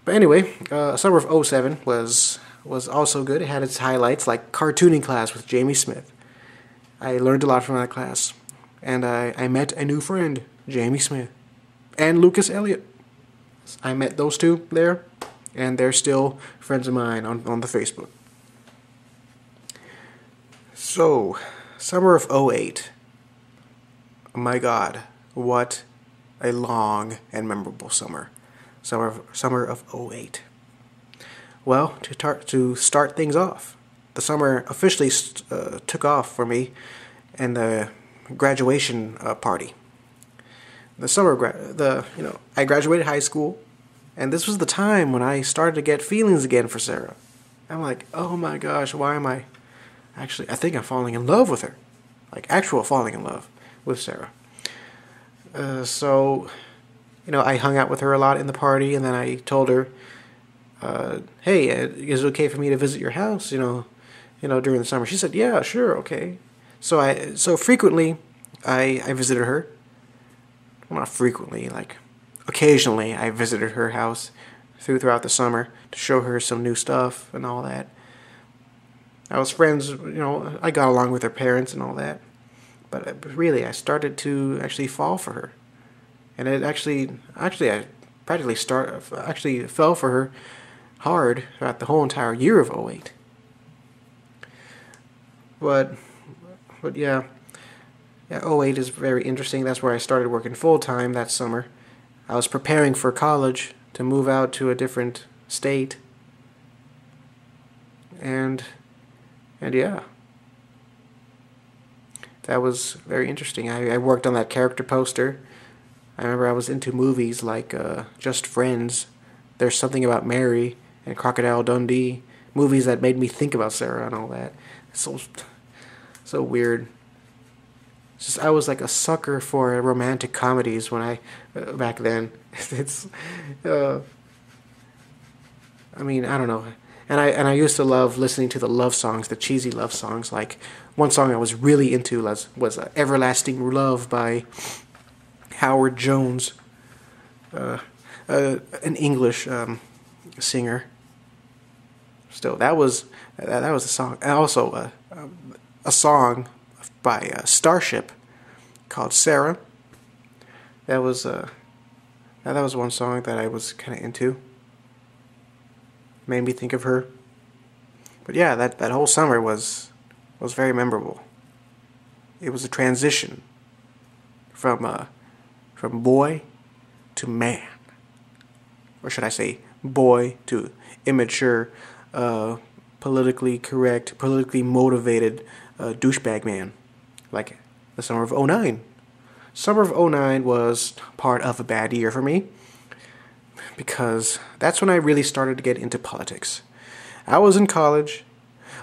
But anyway, summer of '07 was also good. It had its highlights, like cartooning class with Jamie Smith. I learned a lot from that class. And I met a new friend, Jamie Smith, and Lucas Elliott. I met those two there, and they're still friends of mine on the Facebook. So, summer of '08. My God, what a long and memorable summer. Summer of '08. Well, to start things off, the summer officially took off for me, and the graduation party. The summer, I graduated high school, and this was the time when I started to get feelings again for Sarah. I'm like, oh my gosh, why am I? Actually, I think I'm falling in love with her, like actual falling in love with Sarah. So, I hung out with her a lot in the party, and then I told her, hey, is it okay for me to visit your house? During the summer. She said, yeah, sure, okay. So frequently, I visited her. Well, not frequently, like occasionally I visited her house throughout the summer to show her some new stuff and all that. I was friends, I got along with her parents and all that. But really, I started to actually fall for her. And it actually I practically fell for her hard throughout the whole entire year of '08. But yeah, '08 is very interesting. That's where I started working full-time that summer. I was preparing for college to move out to a different state. And yeah, that was very interesting. I worked on that character poster. I remember I was into movies like Just Friends, There's Something About Mary, and Crocodile Dundee. Movies that made me think about Sarah and all that. So weird. I was like a sucker for romantic comedies when back then. I don't know. And I used to love listening to the love songs, the cheesy love songs. Like one song I was really into was "Everlasting Love" by Howard Jones, an English singer. Still, that was a song. And also a song by Starship called "Sarah." That was one song that I was kind of into. Made me think of her. But yeah, that whole summer was very memorable. It was a transition from boy to man, or should I say, boy to immature, politically correct, politically motivated douchebag man, like the summer of '09. Summer of '09 was part of a bad year for me. because that's when I really started to get into politics. I was in college,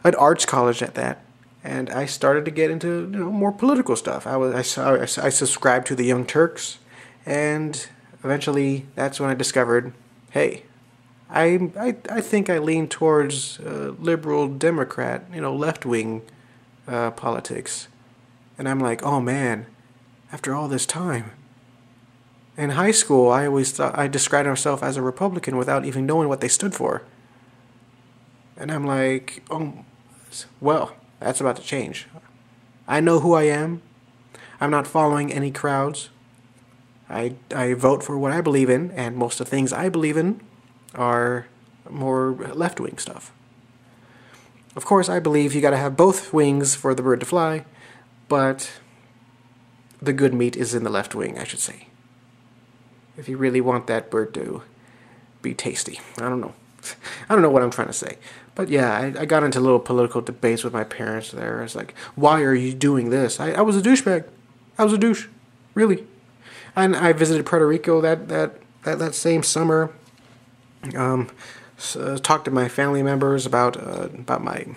an arts college at that, and I started to get into more political stuff. I subscribed to the Young Turks, and eventually that's when I discovered, hey, I think I lean towards liberal Democrat, left wing politics, and I'm like, oh man, after all this time. In high school, I always thought I described myself as a Republican without even knowing what they stood for. And I'm like, oh, well, that's about to change. I know who I am. I'm not following any crowds. I vote for what I believe in, and most of the things I believe in are more left-wing stuff. Of course, I believe you gotta have both wings for the bird to fly, but the good meat is in the left wing, I should say. If you really want that bird to be tasty. I don't know. I don't know what I'm trying to say. But yeah, I got into little political debates with my parents there. It's like, why are you doing this? I was a douchebag. I was a douche. Really. And I visited Puerto Rico that same summer. Talked to my family members about my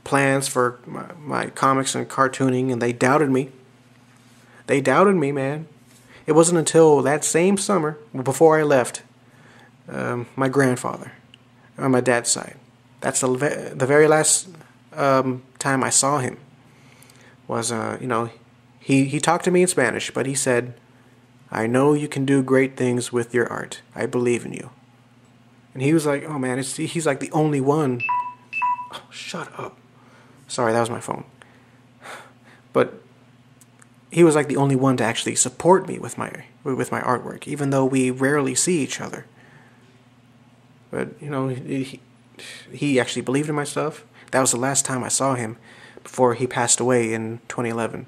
plans for my comics and cartooning, and they doubted me. They doubted me, man. It wasn't until that same summer, before I left, my grandfather, on my dad's side, that's the very last time I saw him, was, he talked to me in Spanish, but he said, I know you can do great things with your art. I believe in you. And he was like, oh man, he's like the only one. Oh, shut up. Sorry, that was my phone. But he was like the only one to actually support me with my artwork, even though we rarely see each other. But he actually believed in my stuff. That was the last time I saw him before he passed away in 2011.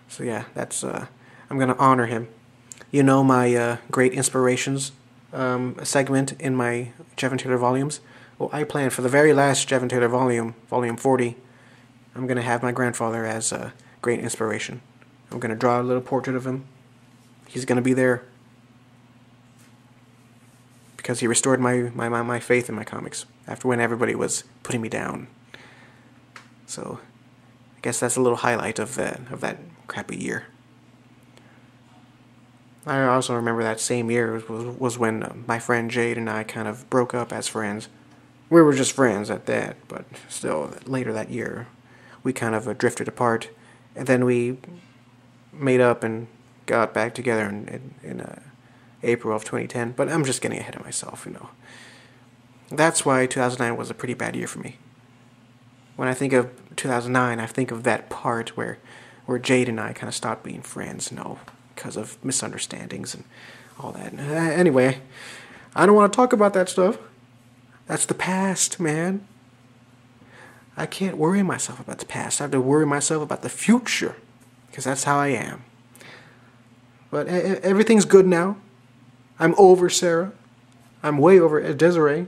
So yeah, that's I'm gonna honor him. My great inspirations segment in my Jeff and Taylor volumes. Well, I plan for the very last Jeff and Taylor volume 40. I'm going to have my grandfather as a great inspiration. I'm going to draw a little portrait of him. He's going to be there because he restored my faith in my comics after when everybody was putting me down. So I guess that's a little highlight of that crappy year. I also remember that same year was when my friend Jade and I kind of broke up as friends. We were just friends at that, but still, later that year, we kind of drifted apart, and then we made up and got back together in April of 2010. But I'm just getting ahead of myself, That's why 2009 was a pretty bad year for me. When I think of 2009, I think of that part where Jade and I kind of stopped being friends, because of misunderstandings and all that. Anyway, I don't want to talk about that stuff. That's the past, man. I can't worry myself about the past. I have to worry myself about the future, because that's how I am. But everything's good now. I'm over Sarah. I'm way over Desiree.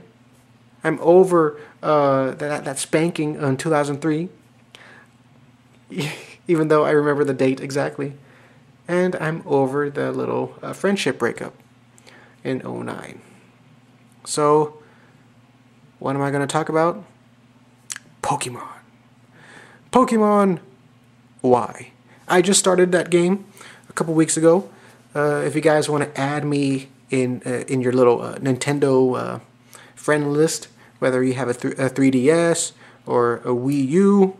I'm over that spanking in 2003, even though I remember the date exactly. And I'm over the little friendship breakup in 2009. So, what am I going to talk about? Pokemon. Pokemon Y. I just started that game a couple weeks ago. If you guys want to add me in your little Nintendo friend list, whether you have a 3DS or a Wii U,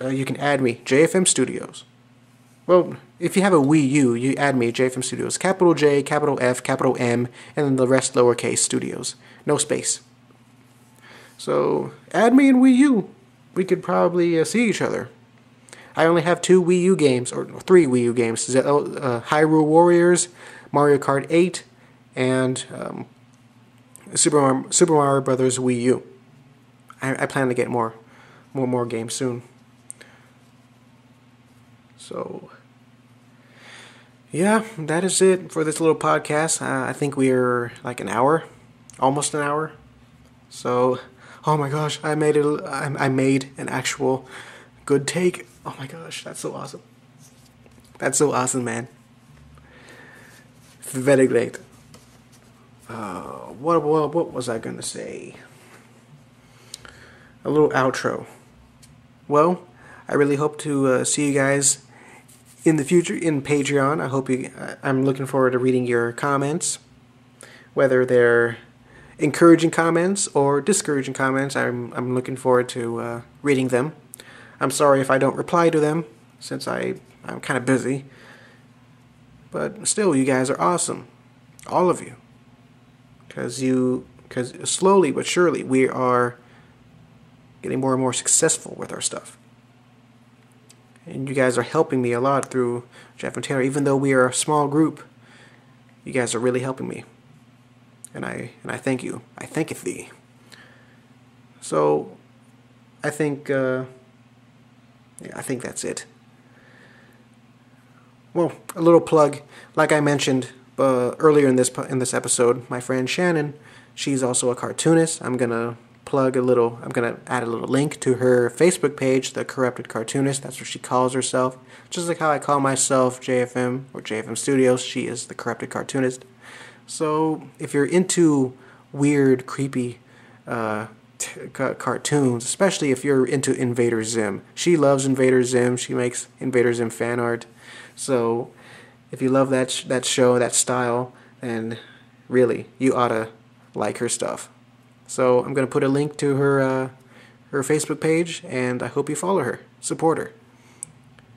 you can add me, JFM Studios. Well, if you have a Wii U, you add me, JFM Studios. Capital J, capital F, capital M, and then the rest lowercase Studios. No space. So, add me in Wii U. We could probably see each other. I only have 2 Wii U games, or 3 Wii U games. Hyrule Warriors, Mario Kart 8, and Super Mario Brothers Wii U. I plan to get more games soon. So, yeah, that is it for this little podcast. I think we're like an hour, almost an hour. So, oh my gosh, I made it. I made an actual good take. Oh my gosh, that's so awesome. That's so awesome, man. Very great. What was I going to say? A little outro. Well, I really hope to see you guys in the future in Patreon. I'm looking forward to reading your comments, whether they're encouraging comments or discouraging comments. I'm looking forward to reading them. I'm sorry if I don't reply to them, since I'm kind of busy. But still, you guys are awesome, all of you. Because slowly but surely we are getting more and more successful with our stuff. And you guys are helping me a lot through Jeff and Taylor. Even though we are a small group, you guys are really helping me. And I thank you. I thanketh thee. So I think that's it. Well, a little plug, like I mentioned earlier in this episode, my friend Shannon, she's also a cartoonist. I'm gonna add a little link to her Facebook page, The Corrupted Cartoonist. That's what she calls herself. Just like how I call myself JFM or JFM Studios, she is The Corrupted Cartoonist. So if you're into weird, creepy cartoons, especially if you're into Invader Zim, she loves Invader Zim. She makes Invader Zim fan art. So if you love that show, that style, then really you ought to like her stuff. So I'm going to put a link to her Facebook page, and I hope you follow her, support her.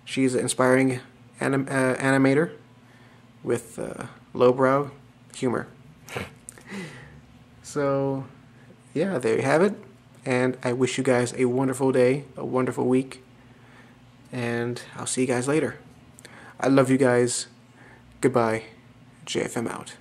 She's an inspiring animator with lowbrow humor. So yeah, there you have it. And I wish you guys a wonderful day, a wonderful week, and I'll see you guys later. I love you guys. Goodbye. JFM out.